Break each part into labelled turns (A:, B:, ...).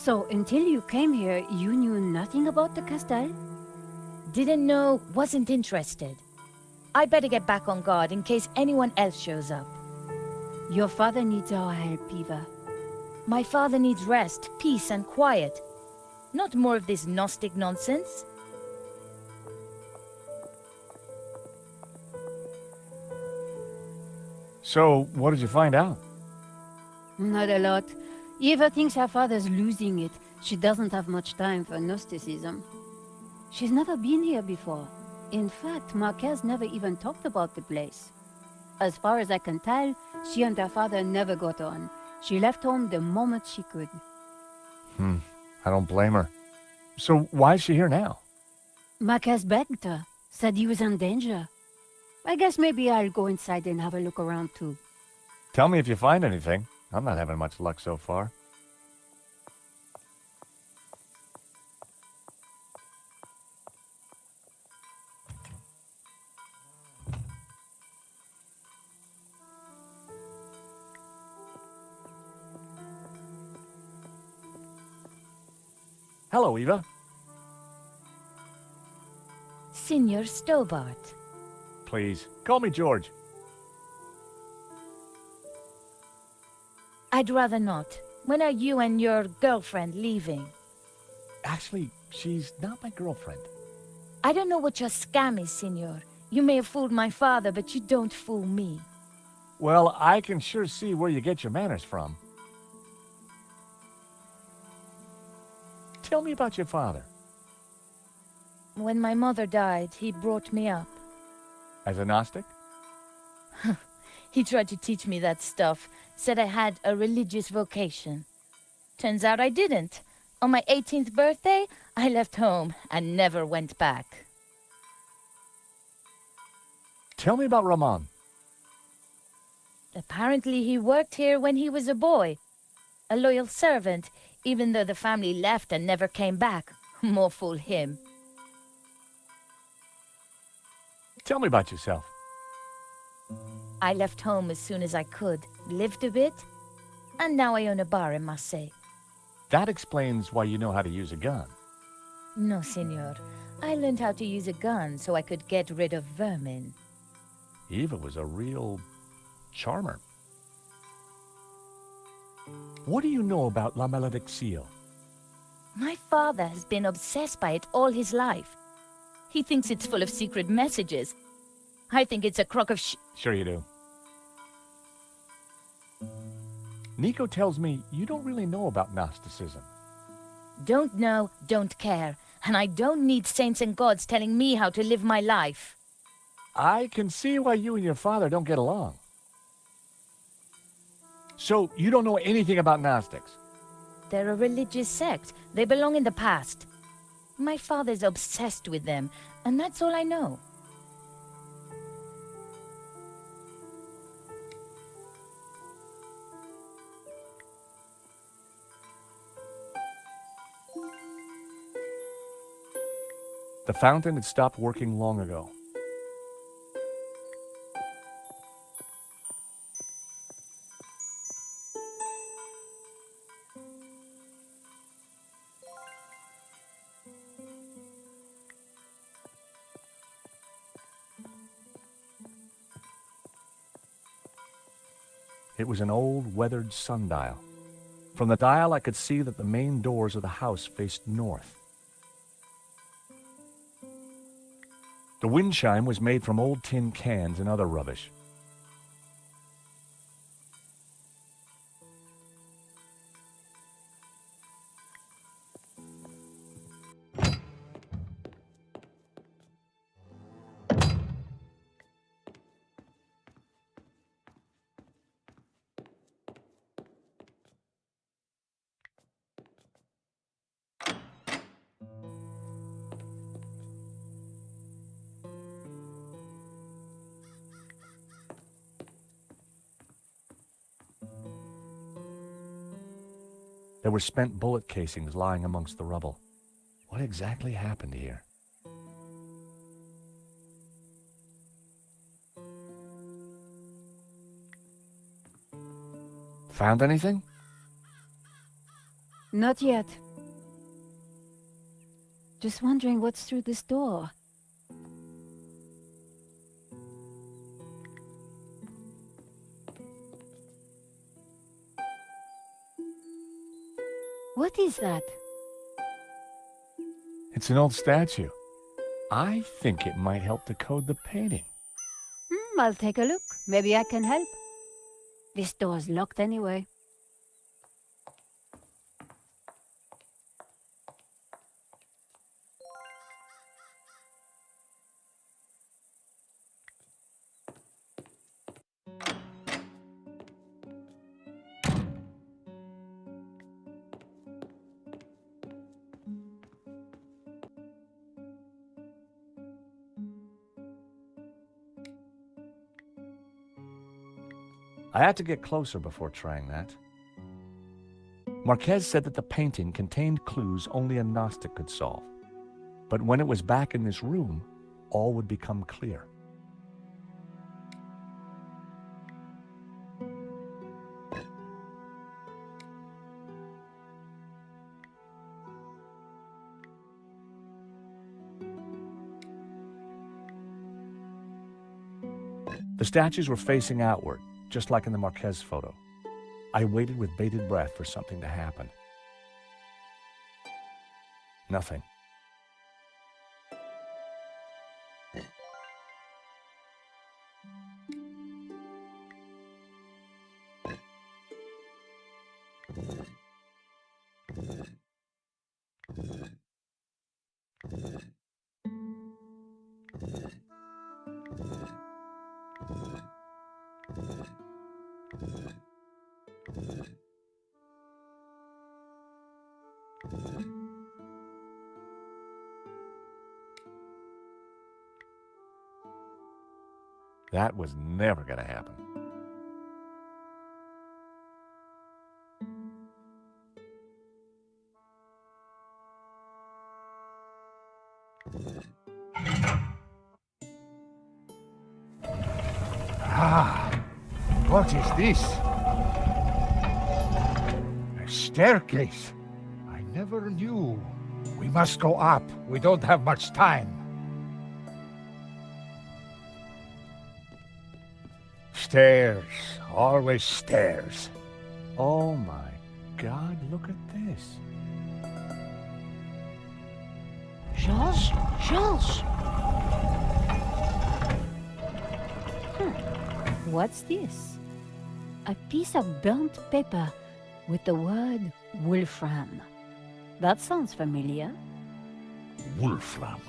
A: So, until you came here, you knew nothing about the castle?
B: Didn't know, wasn't interested. I better get back on guard in case anyone else shows up.
A: Your father needs our help, Eva.
B: My father needs rest, peace, and quiet. Not more of this Gnostic nonsense.
C: So, what did you find out?
A: Not a lot. Eva thinks her father's losing it. She doesn't have much time for Gnosticism. She's never been here before. In fact, Marquez never even talked about the place. As far as I can tell, she and her father never got on. She left home the moment she could.
C: I don't blame her. So, why is she here now?
A: Marquez begged her, said he was in danger. I guess maybe I'll go inside and have a look around too.
C: Tell me if you find anything. I'm not having much luck so far. Hello, Eva.
B: Signor Stobart.
C: Please, call me George.
B: I'd rather not. When are you and your girlfriend leaving?
C: Actually, she's not my girlfriend.
B: I don't know what your scam is, Signor. You may have fooled my father, but you don't fool me.
C: Well, I can sure see where you get your manners from. Tell me about your father.
B: When my mother died, he brought me up.
C: As a Gnostic?
B: He tried to teach me that stuff, said I had a religious vocation. Turns out I didn't. On my 18th birthday, I left home and never went back.
C: Tell me about Ramon.
B: Apparently he worked here when he was a boy. A loyal servant, even though the family left and never came back. More fool him.
C: Tell me about yourself.
B: I left home as soon as I could, lived a bit, and now I own a bar in Marseille.
C: That explains why you know how to use a gun.
B: No, senor. I learned how to use a gun so I could get rid of vermin.
C: Eva was a real charmer. What do you know about La Malediccio?
B: My father has been obsessed by it all his life. He thinks it's full of secret messages. I think it's a crock of
C: Sure you do. Nico tells me you don't really know about Gnosticism.
B: Don't know, don't care. And I don't need saints and gods telling me how to live my life.
C: I can see why you and your father don't get along. So, you don't know anything about Gnostics?
B: They're a religious sect. They belong in the past. My father's obsessed with them, and that's all I know.
C: The fountain had stopped working long ago. It was an old, weathered sundial. From the dial, I could see that the main doors of the house faced north. The wind chime was made from old tin cans and other rubbish. There were spent bullet casings lying amongst the rubble. What exactly happened here? Found anything?
A: Not yet. Just wondering what's through this door. What is that?
C: It's an old statue. I think it might help decode the painting.
A: I'll take a look. Maybe I can help. This door's locked anyway.
C: I had to get closer before trying that. Marquez said that the painting contained clues only a Gnostic could solve. But when it was back in this room, all would become clear. The statues were facing outward, just like in the Marquez photo. I waited with bated breath for something to happen. Nothing. That was never going to happen.
D: What is this? A staircase. I never knew. We must go up. We don't have much time. Stairs. Always stairs.
C: Oh my God, look at this.
A: Georges? Georges! What's this? A piece of burnt paper with the word Wolfram. That sounds familiar.
E: Wolfram.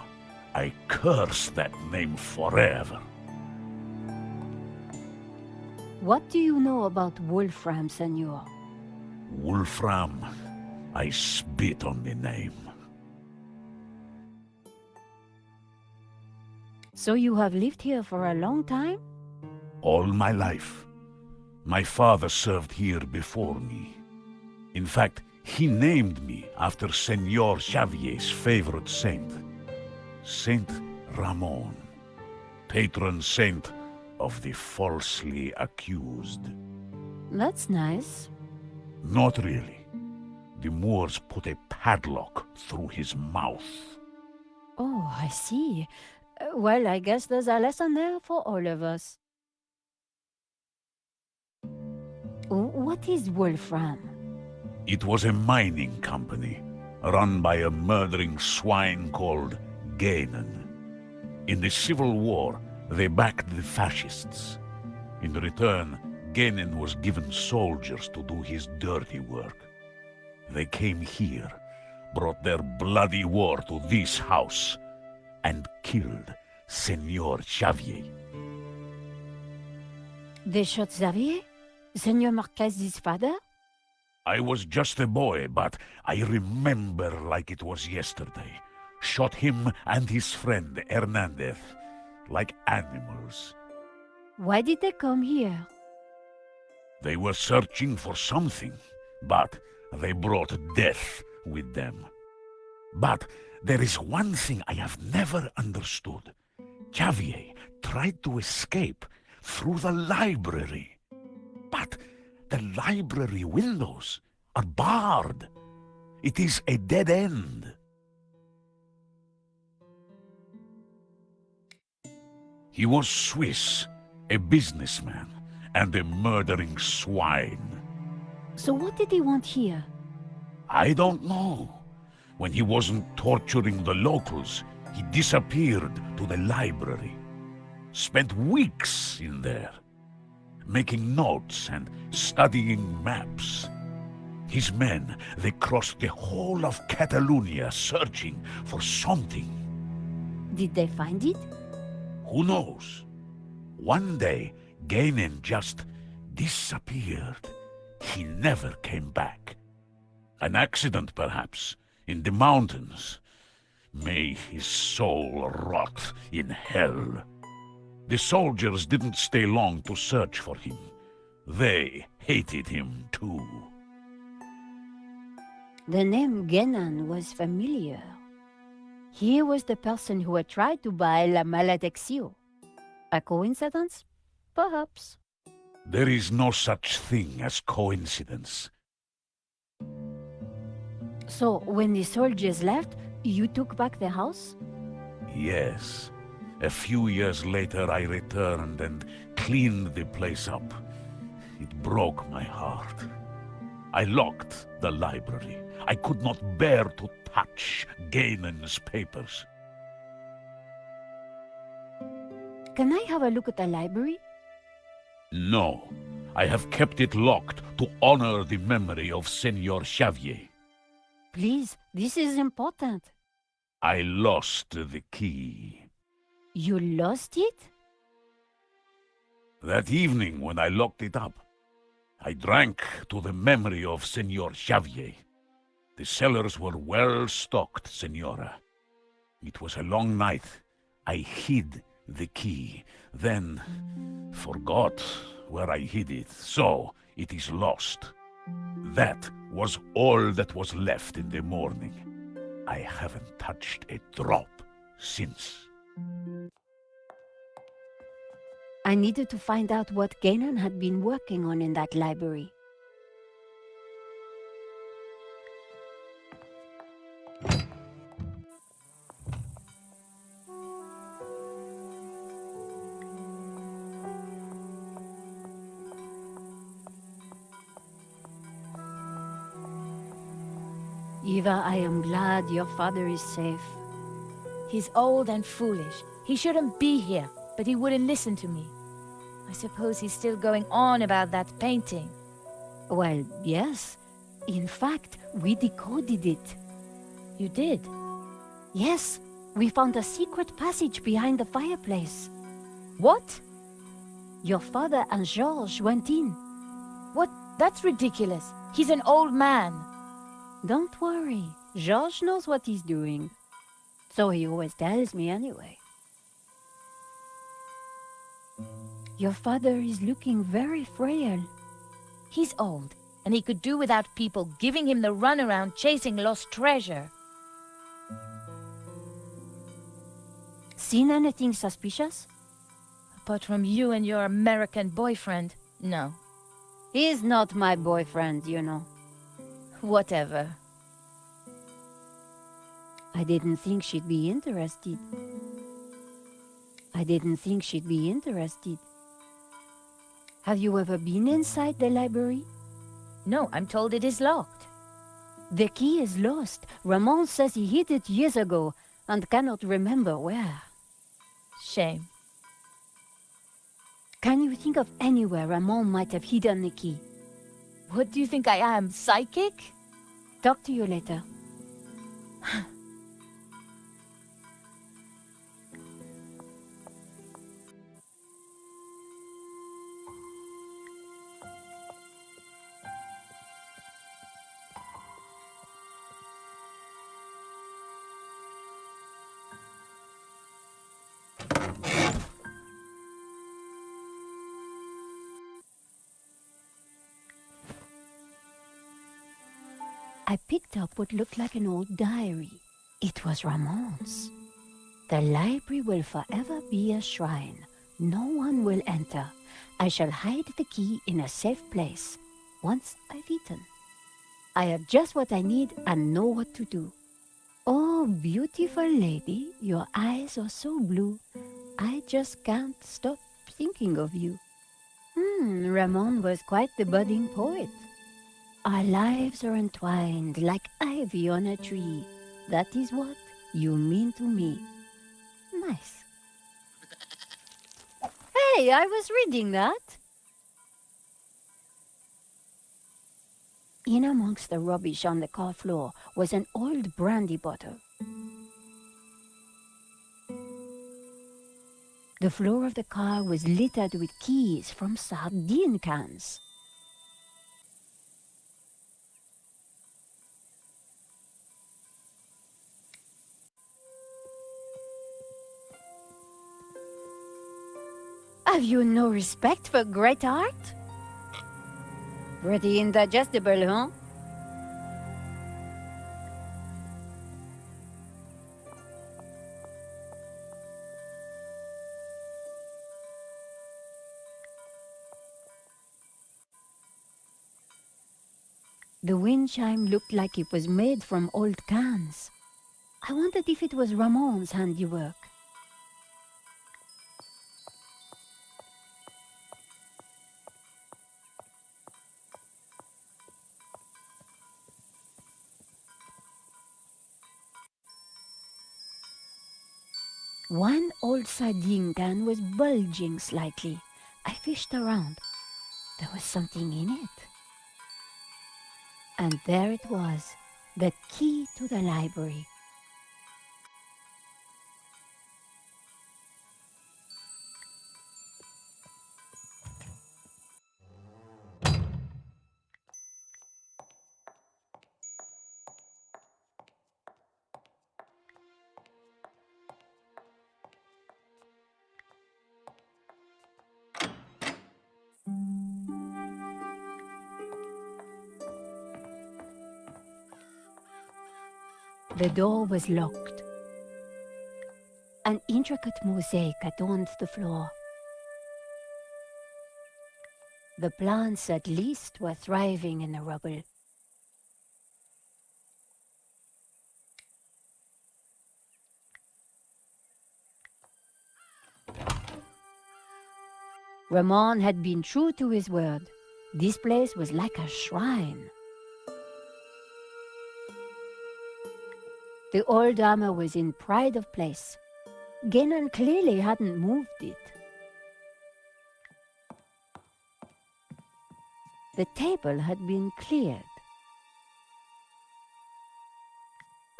E: I curse that name forever.
A: What do you know about Wolfram, senor?
E: Wolfram. I spit on the name.
A: So you have lived here for a long time?
E: All my life. My father served here before me. In fact, he named me after Senor Xavier's favorite saint, Saint Ramon, patron saint of the falsely accused.
A: That's nice.
E: Not really. The Moors put a padlock through his mouth.
A: Oh, I see. Well, I guess there's a lesson there for all of us. What is Wolfram?
E: It was a mining company, run by a murdering swine called Ganon. In the Civil War, they backed the fascists. In return, Ganon was given soldiers to do his dirty work. They came here, brought their bloody war to this house, and killed Senor Xavier.
A: They shot Xavier? Senor Marquez's father?
E: I was just a boy, but I remember like it was yesterday. Shot him and his friend Hernandez, like animals.
A: Why did they come here?
E: They were searching for something, but they brought death with them. But there is one thing I have never understood. Xavier tried to escape through the library. But the library windows are barred. It is a dead end. He was Swiss, a businessman, and a murdering swine.
A: So what did he want here?
E: I don't know. When he wasn't torturing the locals, he disappeared to the library. Spent weeks in there, making notes and studying maps. His men, they crossed the whole of Catalonia searching for something.
A: Did they find it?
E: Who knows? One day, Gainen just disappeared. He never came back. An accident, perhaps, in the mountains. May his soul rot in hell. The soldiers didn't stay long to search for him. They hated him too.
A: The name Genan was familiar. He was the person who had tried to buy La Maledicción. A coincidence? Perhaps.
E: There is no such thing as coincidence.
A: So, when the soldiers left, you took back the house?
E: Yes. A few years later I returned and cleaned the place up. It broke my heart. I locked the library. I could not bear to touch Gainen's papers.
A: Can I have a look at the library?
E: No, I have kept it locked to honor the memory of Senor Xavier.
A: Please, this is important.
E: I lost the key.
A: You lost it?
E: That evening when I locked it up, I drank to the memory of Senor Xavier. The cellars were well stocked, Senora. It was a long night. I hid the key, then forgot where I hid it, so it is lost. That was all that was left in the morning. I haven't touched a drop since.
A: I needed to find out what Ganon had been working on in that library. Eva, I am glad your father is safe.
B: He's old and foolish. He shouldn't be here, but he wouldn't listen to me. I suppose he's still going on about that painting.
A: Well, yes. In fact, we decoded it.
B: You did?
A: Yes, we found a secret passage behind the fireplace.
B: What?
A: Your father and Georges went in.
B: What? That's ridiculous. He's an old man.
A: Don't worry, Georges knows what he's doing. So he always tells me anyway. Your father is looking very frail.
B: He's old, and he could do without people giving him the runaround chasing lost treasure.
A: Seen anything suspicious?
B: Apart from you and your American boyfriend, no.
A: He's not my boyfriend, you know.
B: Whatever.
A: I didn't think she'd be interested. I didn't think she'd be interested. Have you ever been inside the library?
B: No, I'm told it is locked.
A: The key is lost. Ramon says he hid it years ago and cannot remember where.
B: Shame.
A: Can you think of anywhere Ramon might have hidden the key?
B: What do you think I am, psychic?
A: Talk to you later. I picked up what looked like an old diary. It was Ramon's. The library will forever be a shrine. No one will enter. I shall hide the key in a safe place once I've eaten. I have just what I need and know what to do. Oh, beautiful lady, your eyes are so blue. I just can't stop thinking of you. Ramon was quite the budding poet. Our lives are entwined like ivy on a tree. That is what you mean to me. Nice. Hey, I was reading that. In amongst the rubbish on the car floor was an old brandy bottle. The floor of the car was littered with keys from sardine cans. Have you no respect for great art? Pretty indigestible, huh? The wind chime looked like it was made from old cans. I wondered if it was Ramon's handiwork. One old sardine can was bulging slightly. I fished around. There was something in it. And there it was, the key to the library. The door was locked. An intricate mosaic adorned the floor. The plants at least were thriving in the rubble. Ramon had been true to his word. This place was like a shrine. The old armor was in pride of place. Genon clearly hadn't moved it. The table had been cleared.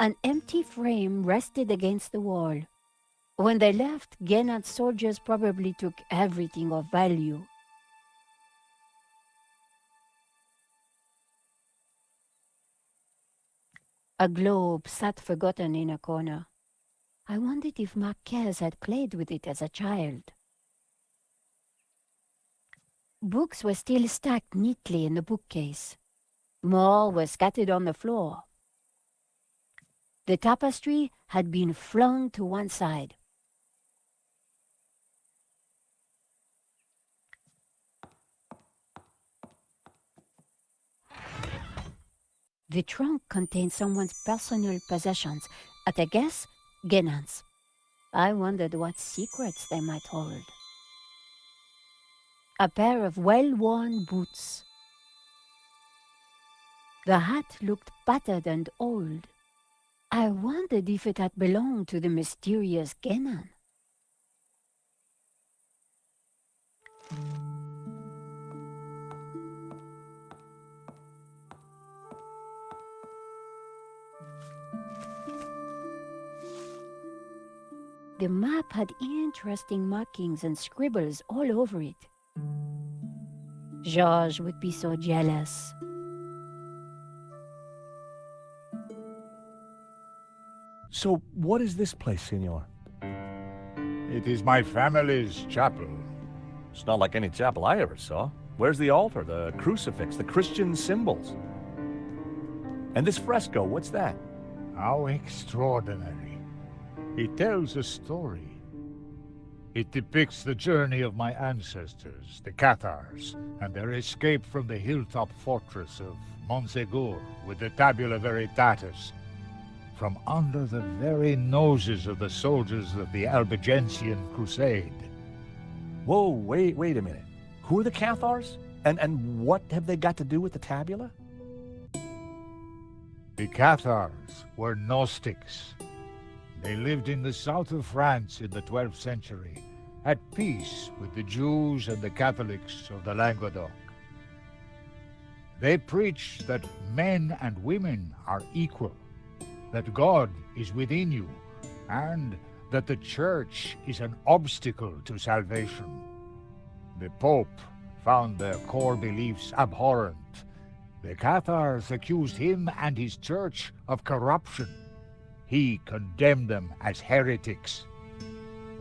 A: An empty frame rested against the wall. When they left, Genon's soldiers probably took everything of value. A globe sat forgotten in a corner. I wondered if Marquez had played with it as a child. Books were still stacked neatly in the bookcase. More were scattered on the floor. The tapestry had been flung to one side. The trunk contained someone's personal possessions, at a guess, Genon's. I wondered what secrets they might hold. A pair of well-worn boots. The hat looked battered and old. I wondered if it had belonged to the mysterious Genon. The map had interesting markings and scribbles all over it. Georges would be so jealous.
C: So, what is this place, Senor?
D: It is my family's chapel.
C: It's not like any chapel I ever saw. Where's the altar, the crucifix, the Christian symbols? And this fresco, what's that?
D: How extraordinary. It tells a story. It depicts the journey of my ancestors, the Cathars, and their escape from the hilltop fortress of Montsegur with the Tabula Veritatis, from under the very noses of the soldiers of the Albigensian Crusade.
C: Whoa, wait a minute. Who are the Cathars? And what have they got to do with the tabula?
D: The Cathars were Gnostics. They lived in the south of France in the 12th century, at peace with the Jews and the Catholics of the Languedoc. They preached that men and women are equal, that God is within you, and that the Church is an obstacle to salvation. The Pope found their core beliefs abhorrent. The Cathars accused him and his Church of corruption. He condemned them as heretics.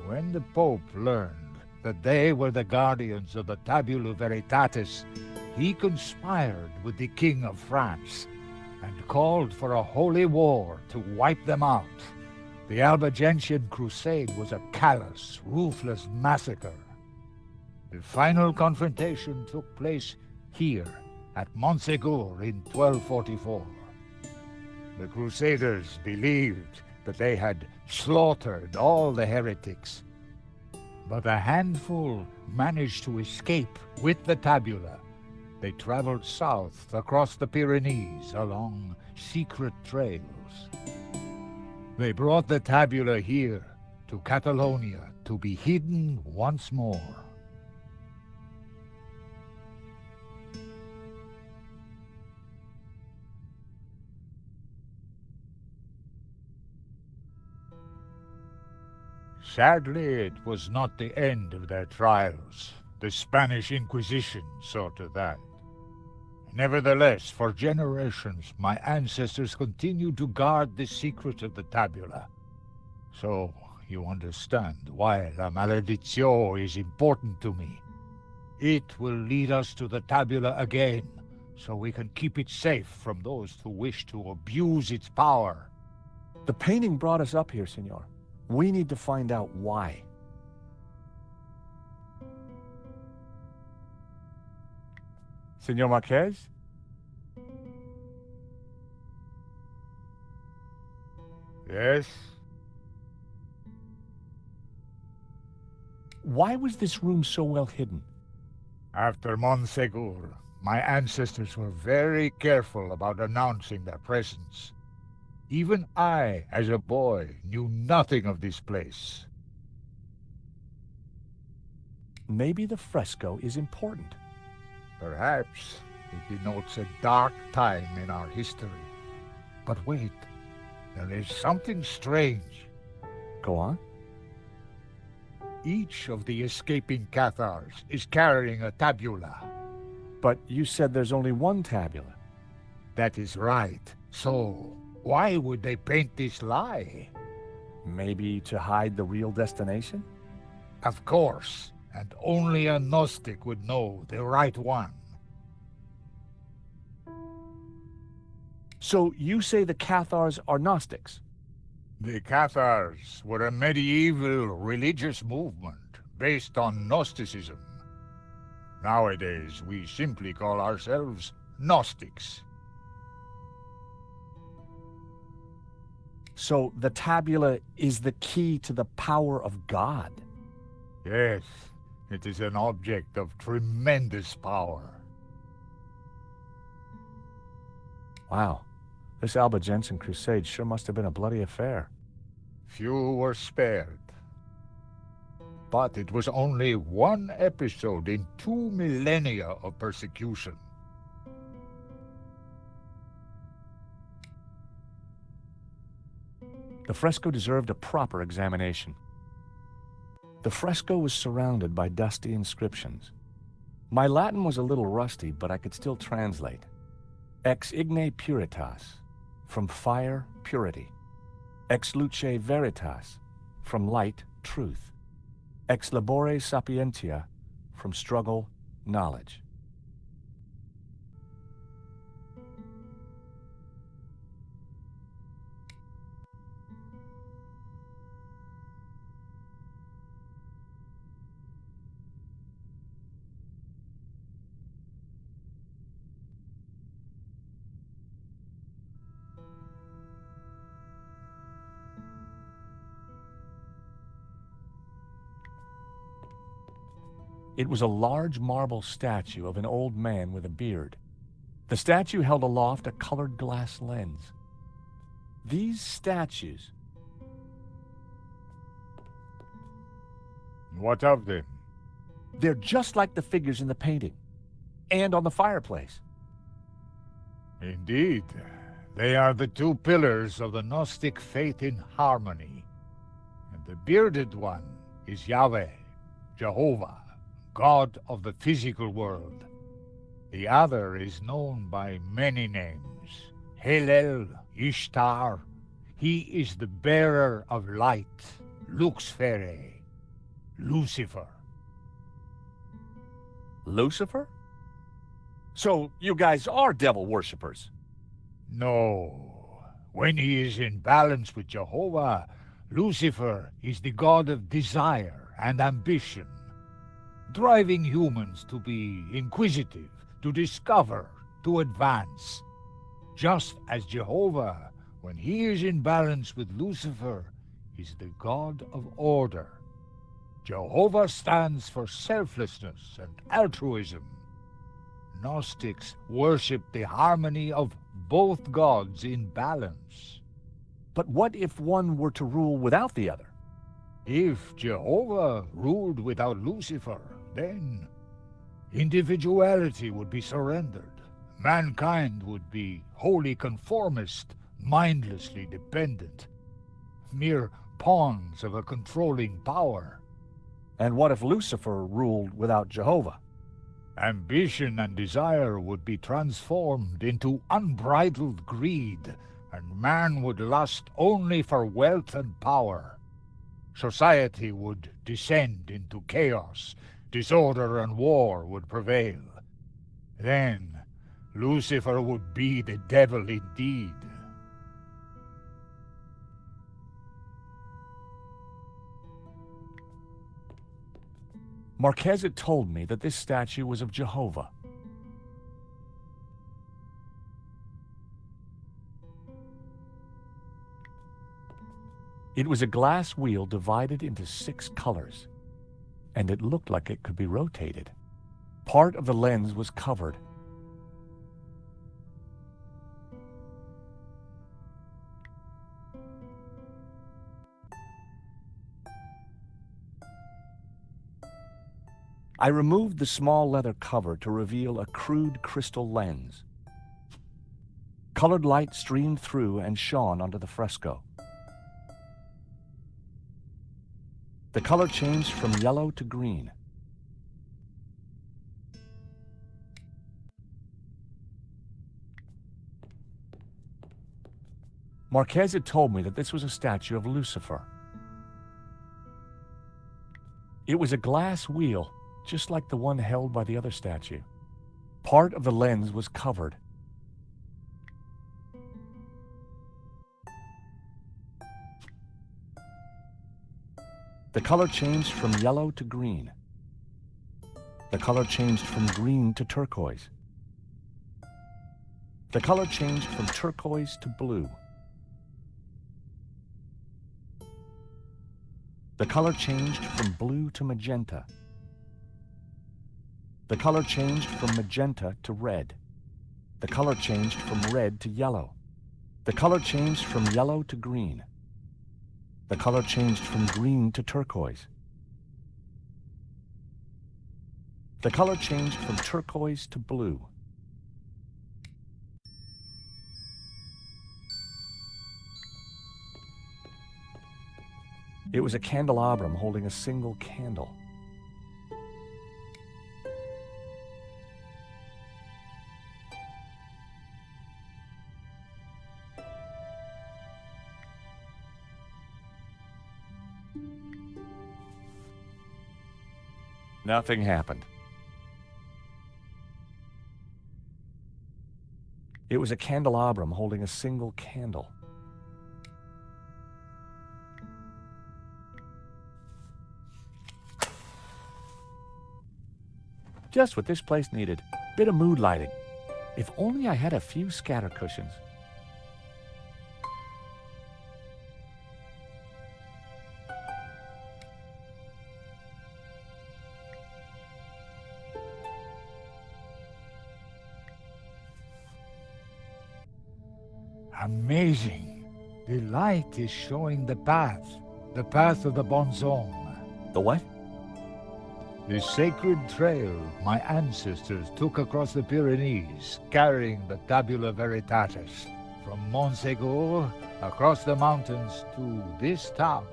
D: When the Pope learned that they were the guardians of the Tabula Veritatis, he conspired with the King of France and called for a holy war to wipe them out. The Albigensian Crusade was a callous, ruthless massacre. The final confrontation took place here at Montsegur in 1244. The Crusaders believed that they had slaughtered all the heretics, but a handful managed to escape with the tabula. They traveled south across the Pyrenees along secret trails. They brought the tabula here to Catalonia to be hidden once more. Sadly, it was not the end of their trials. The Spanish Inquisition saw to that. Nevertheless, for generations, my ancestors continued to guard the secret of the tabula. So, you understand why La Maledictio is important to me. It will lead us to the tabula again, so we can keep it safe from those who wish to abuse its power.
C: The painting brought us up here, senor. We need to find out why. Senor Marquez?
D: Yes?
C: Why was this room so well hidden?
D: After Montsegur, my ancestors were very careful about announcing their presence. Even I, as a boy, knew nothing of this place.
C: Maybe the fresco is important.
D: Perhaps it denotes a dark time in our history. But wait, there is something strange.
C: Go on.
D: Each of the escaping Cathars is carrying a tabula.
C: But you said there's only one tabula.
D: That is right. So, why would they paint this lie?
C: Maybe to hide the real destination?
D: Of course, and only a Gnostic would know the right one.
C: So you say the Cathars are Gnostics?
D: The Cathars were a medieval religious movement based on Gnosticism. Nowadays, we simply call ourselves Gnostics.
C: So the tabula is the key to the power of God?
D: Yes, it is an object of tremendous power.
C: Wow. This Albigensian crusade sure must have been a bloody affair.
D: Few were spared. But it was only one episode in 2 millennia of persecution.
C: The fresco deserved a proper examination. The fresco was surrounded by dusty inscriptions. My Latin was a little rusty, but I could still translate. Ex igne puritas, from fire, purity. Ex luce veritas, from light, truth. Ex labore sapientia, from struggle, knowledge. It was a large marble statue of an old man with a beard. The statue held aloft a colored glass lens. These statues...
D: What of them?
C: They're just like the figures in the painting, and on the fireplace.
D: Indeed, they are the two pillars of the Gnostic faith in harmony. And the bearded one is Yahweh, Jehovah, God of the physical world. The other is known by many names. Helel, Ishtar. He is the bearer of light, Luxfere, Lucifer.
C: Lucifer? So you guys are devil worshippers?
D: No. When he is in balance with Jehovah, Lucifer is the god of desire and ambition, driving humans to be inquisitive, to discover, to advance. Just as Jehovah, when he is in balance with Lucifer, is the god of order. Jehovah stands for selflessness and altruism. Gnostics worship the harmony of both gods in balance.
C: But what if one were to rule without the other?
D: If Jehovah ruled without Lucifer, then individuality would be surrendered. Mankind would be wholly conformist, mindlessly dependent, mere pawns of a controlling power.
C: And what if Lucifer ruled without Jehovah?
D: Ambition and desire would be transformed into unbridled greed, and man would lust only for wealth and power. Society would descend into chaos, disorder and war would prevail. Then Lucifer would be the devil indeed.
C: Marquez had told me that this statue was of Jehovah. It was a glass wheel divided into 6 colors, and it looked like it could be rotated. Part of the lens was covered. I removed the small leather cover to reveal a crude crystal lens. Colored light streamed through and shone onto the fresco. The color changed from yellow to green. Marquez had told me that this was a statue of Lucifer. It was a glass wheel, just like the one held by the other statue. Part of the lens was covered. The color changed from yellow to green. The color changed from green to turquoise. The color changed from turquoise to blue. The color changed from blue to magenta. The color changed from magenta to red. The color changed from red to yellow. The color changed from yellow to green. The color changed from green to turquoise. The color changed from turquoise to blue. It was a candelabrum holding a single candle. Nothing happened. It was a candelabrum holding a single candle. Just what this place needed. Bit of mood lighting. If only I had a few scatter cushions.
D: Amazing. The light is showing the path of the Bonzome.
C: The what?
D: The sacred trail my ancestors took across the Pyrenees, carrying the Tabula Veritatis, from Montségur across the mountains to this town.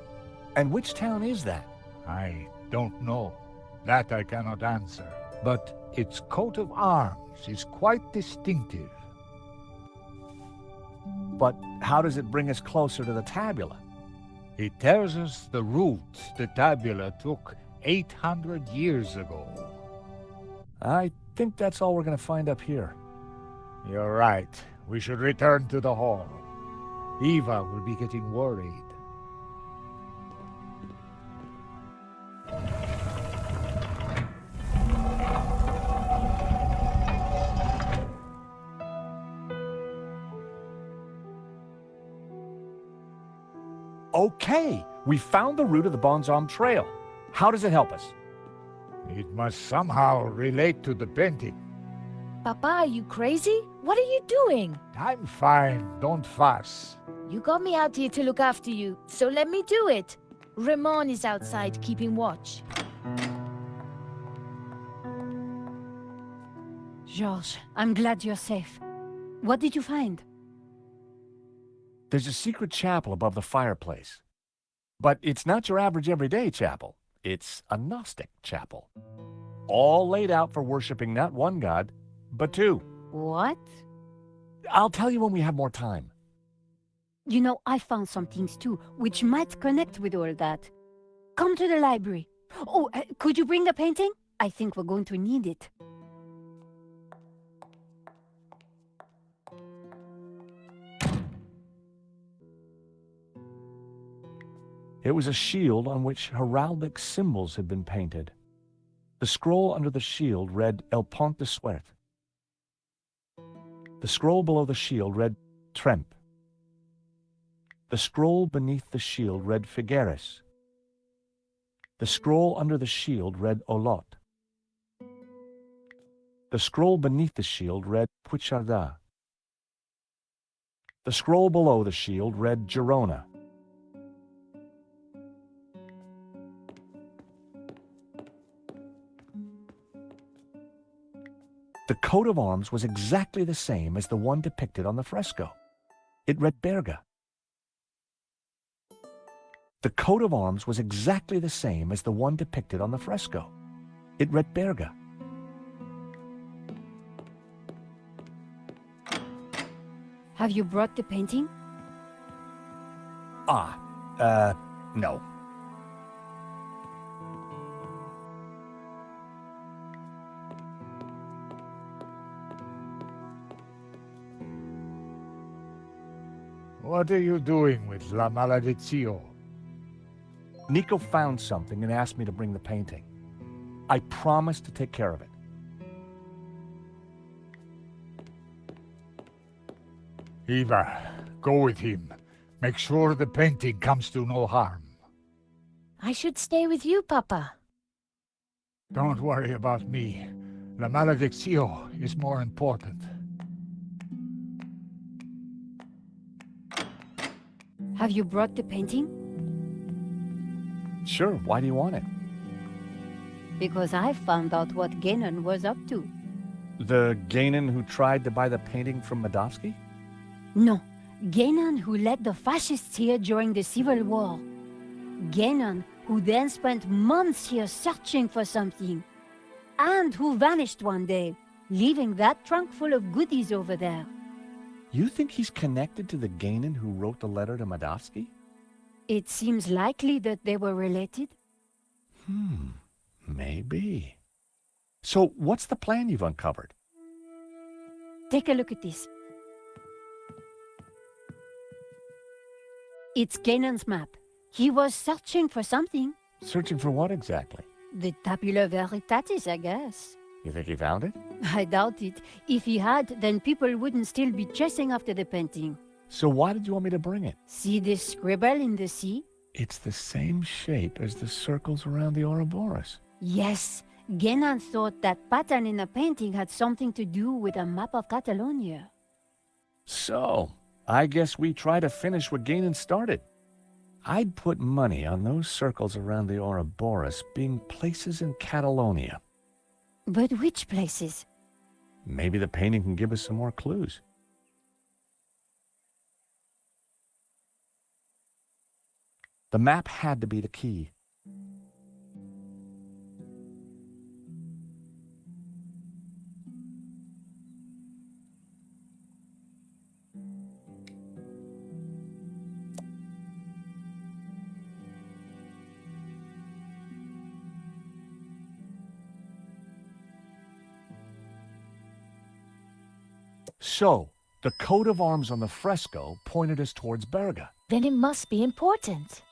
C: And which town is that?
D: I don't know. That I cannot answer. But its coat of arms is quite distinctive.
C: But how does it bring us closer to the tabula?
D: It tells us the route the Tabula took 800 years ago.
C: I think that's all we're going to find up here.
D: You're right. We should return to the hall. Eva will be getting worried.
C: Okay, we found the route of the Bonzom Trail. How does it help us?
D: It must somehow relate to the painting.
B: Papa, are you crazy? What are you doing?
D: I'm fine, don't fuss.
B: You got me out here to look after you, so let me do it. Ramon is outside keeping watch.
A: Georges, I'm glad you're safe. What did you find?
C: There's a secret chapel above the fireplace. But it's not your average everyday chapel. It's a Gnostic chapel. All laid out for worshiping not one god, but two.
A: What?
C: I'll tell you when we have more time.
A: You know, I found some things too, which might connect with all that. Come to the library. Oh, could you bring the painting? I think we're going to need it.
C: It was a shield on which heraldic symbols had been painted. The scroll under the shield read El Pont de Suert. The scroll below the shield read Tremp. The scroll beneath the shield read Figueres. The scroll under the shield read Olot. The scroll beneath the shield read Puigcerdà. The scroll below the shield read Girona. The coat of arms was exactly the same as the one depicted on the fresco. It read Berga. The coat of arms was exactly the same as the one depicted on the fresco. It read Berga.
A: Have you brought the painting?
C: No.
D: What are you doing with La Maledizio?
C: Nico found something and asked me to bring the painting. I promised to take care of it.
D: Eva, go with him. Make sure the painting comes to no harm.
B: I should stay with you, Papa.
D: Don't worry about me. La Maledizio is more important.
A: Have you brought the painting?
C: Sure, why do you want it?
A: Because I found out what Genon was up to.
C: The Gainan who tried to buy the painting from Medovsky?
A: No, Genon who led the fascists here during the Civil War. Genon who then spent months here searching for something. And who vanished one day, leaving that trunk full of goodies over there.
C: You think he's connected to the Gainan who wrote the letter to Medovsky?
A: It seems likely that they were related.
C: Maybe. So what's the plan you've uncovered?
A: Take a look at this. It's Genon's map. He was searching for something.
C: Searching for what exactly?
A: The Tabula Veritatis, I guess.
C: You think he found it?
A: I doubt it. If he had, then people wouldn't still be chasing after the painting.
C: So why did you want me to bring it?
A: See this scribble in the sea?
C: It's the same shape as the circles around the Ouroboros.
A: Yes. Genon thought that pattern in the painting had something to do with a map of Catalonia.
C: So, I guess we try to finish what Ganon started. I'd put money on those circles around the Ouroboros being places in Catalonia.
A: But which places?
C: Maybe the painting can give us some more clues. The map had to be the key. So, the coat of arms on the fresco pointed us towards Berga.
B: Then it must be important.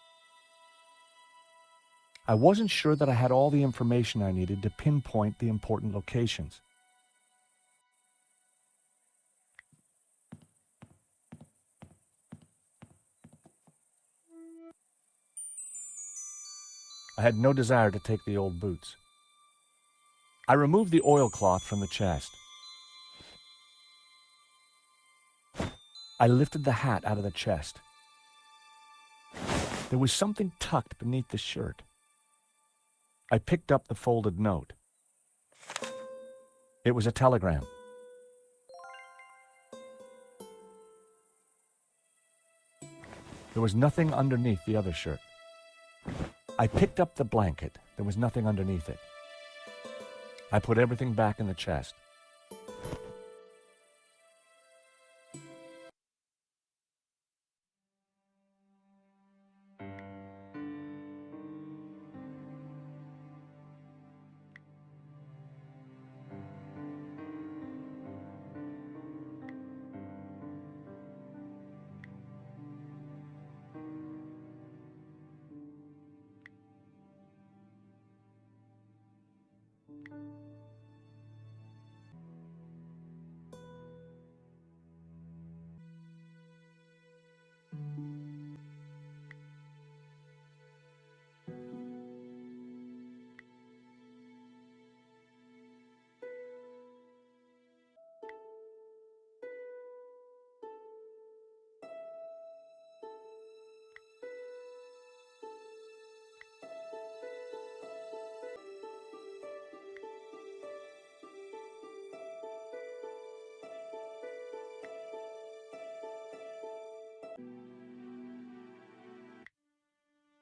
C: I wasn't sure that I had all the information I needed to pinpoint the important locations. I had no desire to take the old boots. I removed the oilcloth from the chest. I lifted the hat out of the chest. There was something tucked beneath the shirt. I picked up the folded note. It was a telegram. There was nothing underneath the other shirt. I picked up the blanket. There was nothing underneath it. I put everything back in the chest.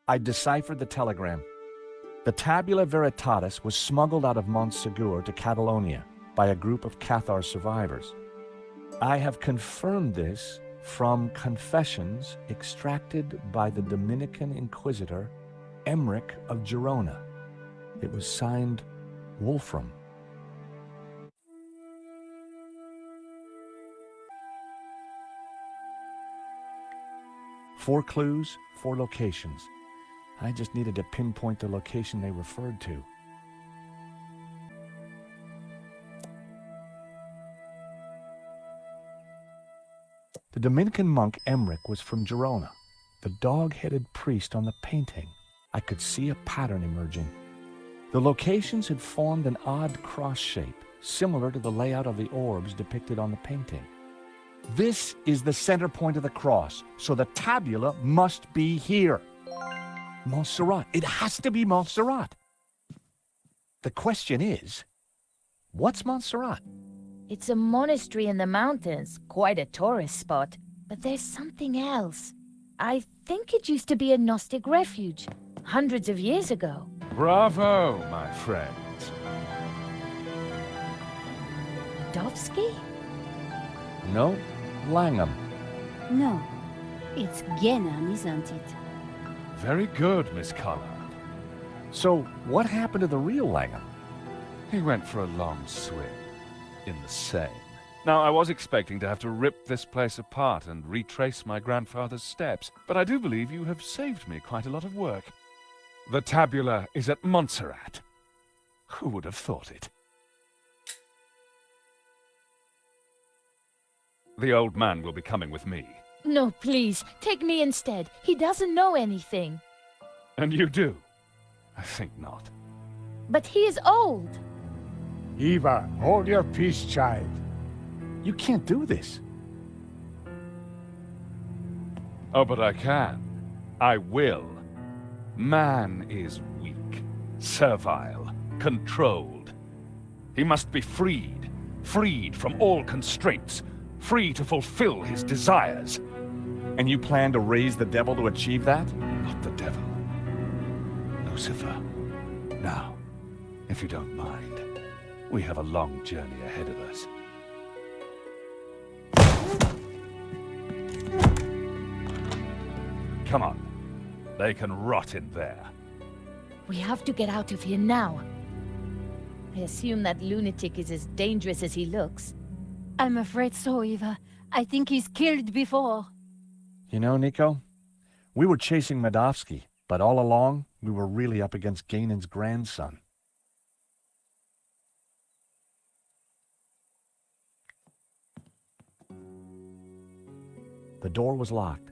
C: I deciphered the telegram. The Tabula Veritatis was smuggled out of Montsegur to Catalonia by a group of Cathar survivors. I have confirmed this from confessions extracted by the Dominican Inquisitor Emmerich of Girona. It was signed Wolfram. Four clues, 4 locations. I just needed to pinpoint the location they referred to. The Dominican monk Emmerich was from Girona. The dog-headed priest on the painting. I could see a pattern emerging. The locations had formed an odd cross shape, similar to the layout of the orbs depicted on the painting. This is the center point of the cross, so the tabula must be here. Montserrat. It has to be Montserrat. The question is, what's Montserrat?
B: It's a monastery in the mountains, quite a tourist spot. But there's something else. I think it used to be a Gnostic refuge, hundreds of years ago.
F: Bravo, my friend.
B: Dovsky?
C: No, Langham.
A: No, it's Genan, isn't it?
F: Very good, Miss Collard.
C: So, what happened to the real Langham?
F: He went for a long swim in the Seine. Now, I was expecting to have to rip this place apart and retrace my grandfather's steps, but I do believe you have saved me quite a lot of work. The tabula is at Montserrat. Who would have thought it? The old man will be coming with me.
B: No, please, take me instead. He doesn't know anything.
F: And you do? I think not.
B: But he is old.
D: Eva, hold your peace, child.
C: You can't do this.
F: Oh, but I can. I will. Man is weak, servile, controlled. He must be freed. Freed from all constraints. Free to fulfill his desires.
C: And you plan to raise the devil to achieve that?
F: Not the devil. Lucifer. Now, if you don't mind, we have a long journey ahead of us. Come on. They can rot in there.
B: We have to get out of here now. I assume that lunatic is as dangerous as he looks.
A: I'm afraid so, Eva. I think he's killed before.
C: You know, Nico, we were chasing Medovsky, but all along, we were really up against Ganon's grandson. The door was locked.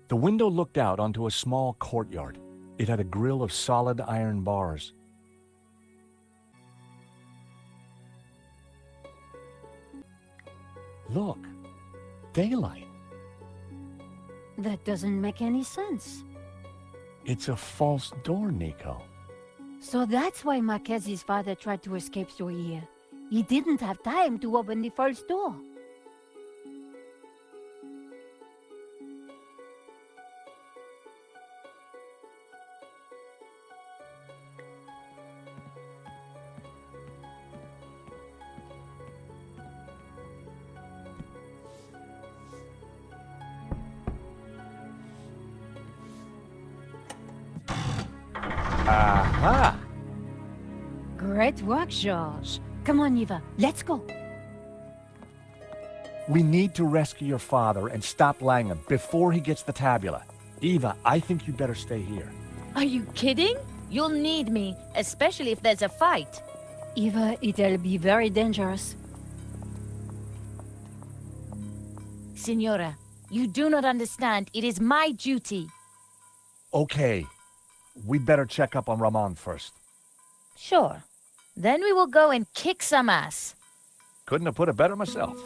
C: The window looked out onto a small courtyard. It had a grille of solid iron bars. Look, daylight.
A: That doesn't make any sense.
C: It's a false door, Nico.
A: So that's why Marquez's father tried to escape through here. He didn't have time to open the false door.
C: Aha!
A: Great work, George. Come on, Eva, let's go.
C: We need to rescue your father and stop Langham before he gets the tabula. Eva, I think you'd better stay here.
B: Are you kidding? You'll need me, especially if there's a fight.
A: Eva, it'll be very dangerous.
B: Signora, you do not understand. It is my duty.
C: Okay. We'd better check up on Ramon first.
B: Sure. Then we will go and kick some ass.
C: Couldn't have put it better myself.